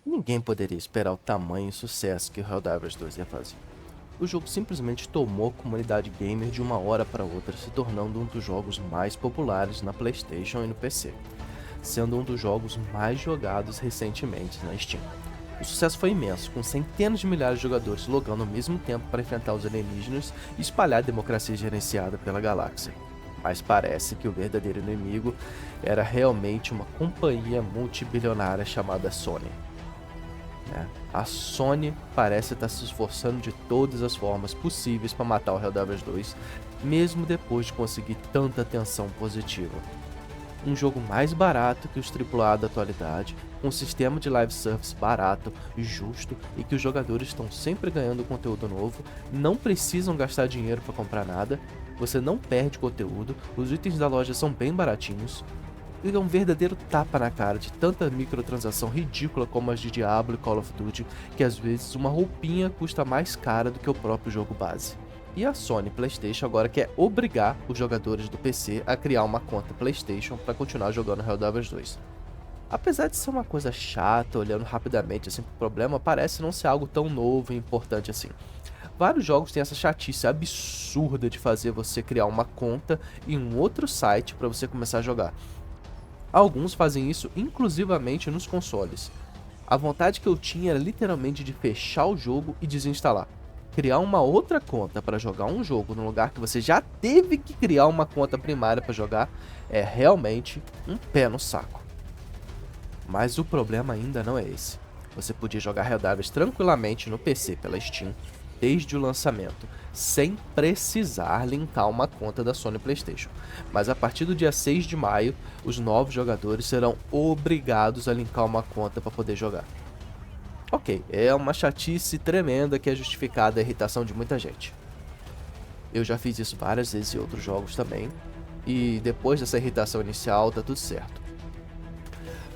Ninguém poderia esperar o tamanho e sucesso que o Helldivers 2 ia fazer. O jogo simplesmente tomou a comunidade gamer de uma hora para outra, se tornando um dos jogos mais populares na PlayStation e no PC, sendo um dos jogos mais jogados recentemente na Steam. O sucesso foi imenso, com centenas de milhares de jogadores logando ao mesmo tempo para enfrentar os alienígenas e espalhar a democracia gerenciada pela galáxia. Mas parece que o verdadeiro inimigo era realmente uma companhia multibilionária chamada Sony. A Sony parece estar se esforçando de todas as formas possíveis para matar o Helldivers 2, mesmo depois de conseguir tanta atenção positiva. Um jogo mais barato que os AAA da atualidade, um sistema de live service barato, justo e que os jogadores estão sempre ganhando conteúdo novo, não precisam gastar dinheiro para comprar nada, você não perde conteúdo, os itens da loja são bem baratinhos. É um verdadeiro tapa na cara de tanta microtransação ridícula como as de Diablo e Call of Duty, que às vezes uma roupinha custa mais cara do que o próprio jogo base. E a Sony PlayStation agora quer obrigar os jogadores do PC a criar uma conta PlayStation para continuar jogando Helldivers 2. Apesar de ser uma coisa chata, olhando rapidamente assim pro problema, parece não ser algo tão novo e importante assim. Vários jogos têm essa chatice absurda de fazer você criar uma conta em um outro site para você começar a jogar. Alguns fazem isso inclusivamente nos consoles. A vontade que eu tinha era literalmente de fechar o jogo e desinstalar. Criar uma outra conta para jogar um jogo no lugar que você já teve que criar uma conta primária para jogar é realmente um pé no saco. Mas o problema ainda não é esse. Você podia jogar Helldivers tranquilamente no PC pela Steam desde o lançamento, sem precisar linkar uma conta da Sony PlayStation. Mas a partir do dia 6 de maio, os novos jogadores serão obrigados a linkar uma conta para poder jogar. Ok, é uma chatice tremenda que é justificada a irritação de muita gente. Eu já fiz isso várias vezes em outros jogos também, e depois dessa irritação inicial tá tudo certo.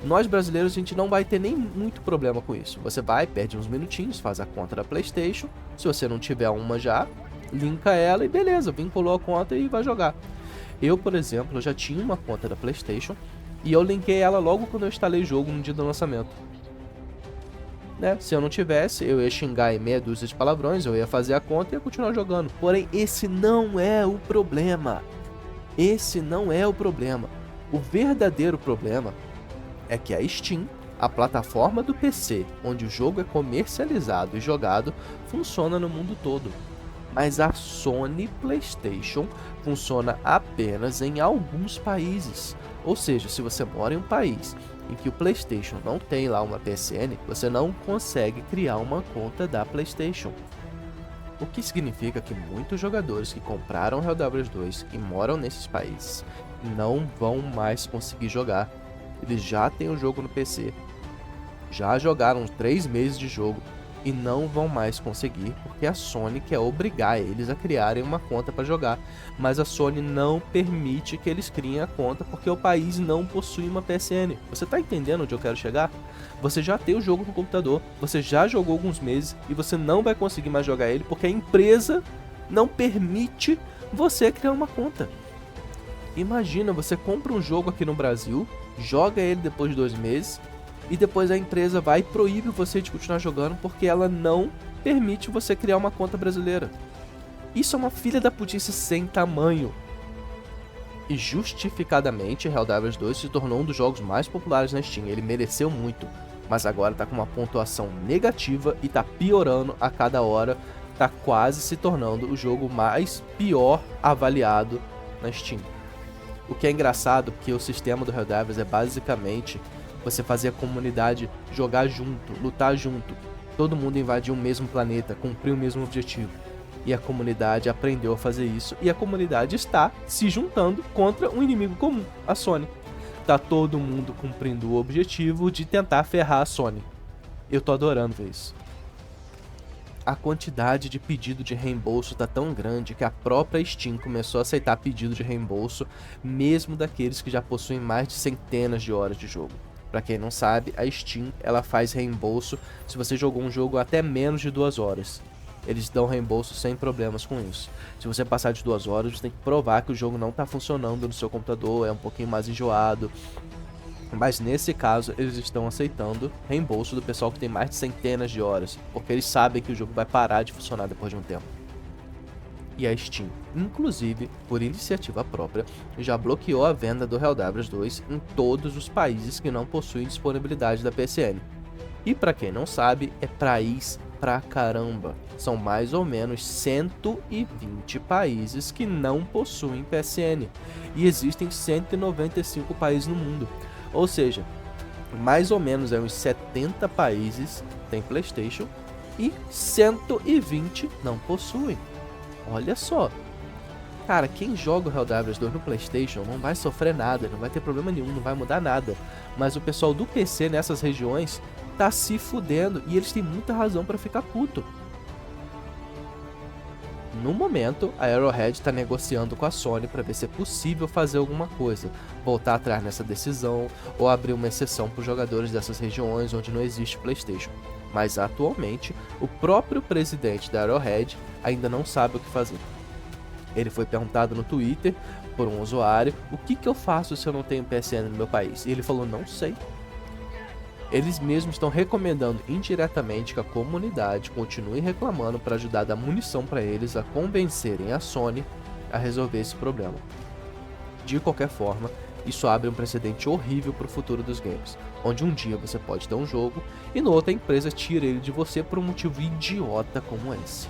Nós brasileiros a gente não vai ter nem muito problema com isso. Você vai, perde uns minutinhos, faz a conta da PlayStation. Se você não tiver uma já, linka ela e beleza, vinculou a conta e vai jogar. Eu, por exemplo, eu já tinha uma conta da PlayStation e eu linkei ela logo quando eu instalei o jogo no dia do lançamento. Se eu não tivesse, eu ia xingar em meia dúzia de palavrões, eu ia fazer a conta e ia continuar jogando. Porém, esse não é o problema. Esse não é o problema. O verdadeiro problema é que a Steam, a plataforma do PC, onde o jogo é comercializado e jogado, funciona no mundo todo. Mas a Sony PlayStation funciona apenas em alguns países. Ou seja, se você mora em um país em que o PlayStation não tem lá uma PSN, você não consegue criar uma conta da PlayStation. O que significa que muitos jogadores que compraram Helldivers 2 e moram nesses países não vão mais conseguir jogar. Eles já têm o jogo no PC, já jogaram 3 meses de jogo e não vão mais conseguir porque a Sony quer obrigar eles a criarem uma conta para jogar. Mas a Sony não permite que eles criem a conta porque o país não possui uma PSN. Você tá entendendo onde eu quero chegar? Você já tem o jogo no computador, você já jogou alguns meses e você não vai conseguir mais jogar ele porque a empresa não permite você criar uma conta. Imagina, você compra um jogo aqui no Brasil, joga ele depois de 2 meses e depois a empresa vai e proíbe você de continuar jogando porque ela não permite você criar uma conta brasileira. Isso é uma filha da putice sem tamanho. E justificadamente, Helldivers 2 se tornou um dos jogos mais populares na Steam. Ele mereceu muito, mas agora tá com uma pontuação negativa e tá piorando a cada hora. Tá quase se tornando o jogo mais pior avaliado na Steam. O que é engraçado, porque o sistema do Helldivers é basicamente você fazer a comunidade jogar junto, lutar junto. Todo mundo invadir o mesmo planeta, cumprir o mesmo objetivo. E a comunidade aprendeu a fazer isso. E a comunidade está se juntando contra um inimigo comum, a Sony. Tá todo mundo cumprindo o objetivo de tentar ferrar a Sony. Eu tô adorando ver isso. A quantidade de pedido de reembolso tá tão grande que a própria Steam começou a aceitar pedido de reembolso, mesmo daqueles que já possuem mais de centenas de horas de jogo. Pra quem não sabe, a Steam ela faz reembolso se você jogou um jogo até menos de 2 horas. Eles dão reembolso sem problemas com isso. Se você passar de 2 horas, você tem que provar que o jogo não tá funcionando no seu computador, é um pouquinho mais enjoado. Mas nesse caso, eles estão aceitando reembolso do pessoal que tem mais de centenas de horas, porque eles sabem que o jogo vai parar de funcionar depois de um tempo. E a Steam, inclusive, por iniciativa própria, já bloqueou a venda do Helldivers 2 em todos os países que não possuem disponibilidade da PSN. E pra quem não sabe, é país pra caramba. São mais ou menos 120 países que não possuem PSN. E existem 195 países no mundo. Ou seja, mais ou menos uns 70 países têm PlayStation e 120 não possuem. Olha só. Cara, quem joga o Helldivers 2 no PlayStation não vai sofrer nada, não vai ter problema nenhum, não vai mudar nada. Mas o pessoal do PC nessas regiões tá se fudendo e eles têm muita razão pra ficar puto. No momento, a Arrowhead está negociando com a Sony para ver se é possível fazer alguma coisa, voltar atrás nessa decisão ou abrir uma exceção para os jogadores dessas regiões onde não existe PlayStation. Mas atualmente, o próprio presidente da Arrowhead ainda não sabe o que fazer. Ele foi perguntado no Twitter por um usuário o que eu faço se eu não tenho PSN no meu país, e ele falou: não sei. Eles mesmos estão recomendando indiretamente que a comunidade continue reclamando para ajudar a dar munição para eles a convencerem a Sony a resolver esse problema. De qualquer forma, isso abre um precedente horrível para o futuro dos games, onde um dia você pode ter um jogo e no outro a empresa tira ele de você por um motivo idiota como esse.